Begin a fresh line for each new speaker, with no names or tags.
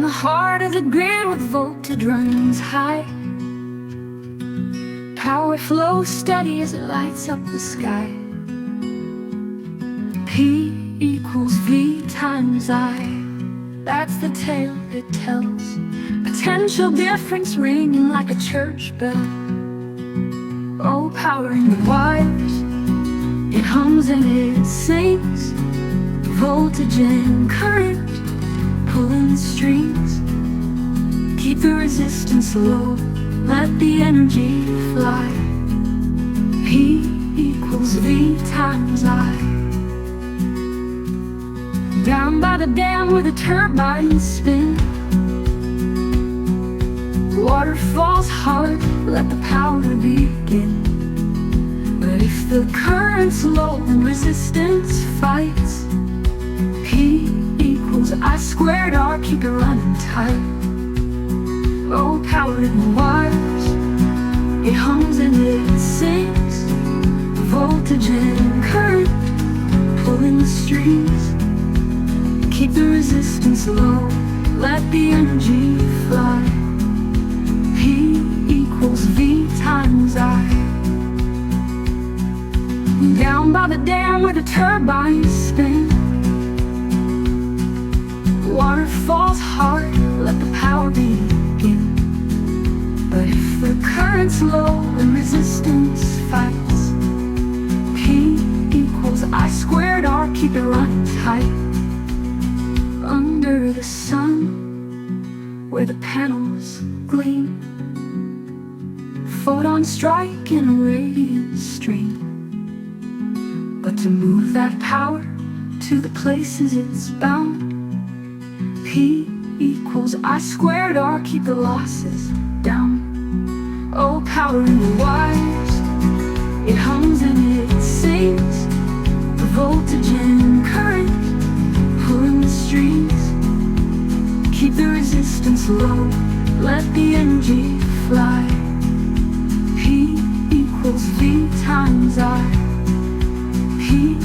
the heart of the grid with voltage runs high. Power flows steady as it lights up the sky. P equals V times I. That's the tale it tells. Potential difference ringing like a church bell. Oh, power in the wires. It hums and it sings. Voltage and current pulling the strings. Keep the resistance low, let the energy fly. P equals V times I. Down by the dam where the turbines spin, water falls hard, let the power begin. But if the current's low and resistance fights, P equals I²R, keep it running tight. Oh, power in the wires, it hums and it sings. Voltage and current pulling the strings. Keep the resistance low, let the energy fly. P equals V times I. Down by the dam where the turbines spin, water falls hard, let the power begin. But if the current's low and resistance fights, P equals I²R, keep it running tight. Under the sun, where the panels gleam, photons strike in a radiant stream. But to move that power to the places it's bound, P equals I²R, keep the losses down. Oh, power in the wires, it hums and it sings. The voltage and current pulling the strings. Keep the resistance low, let the energy fly. P equals V times I. P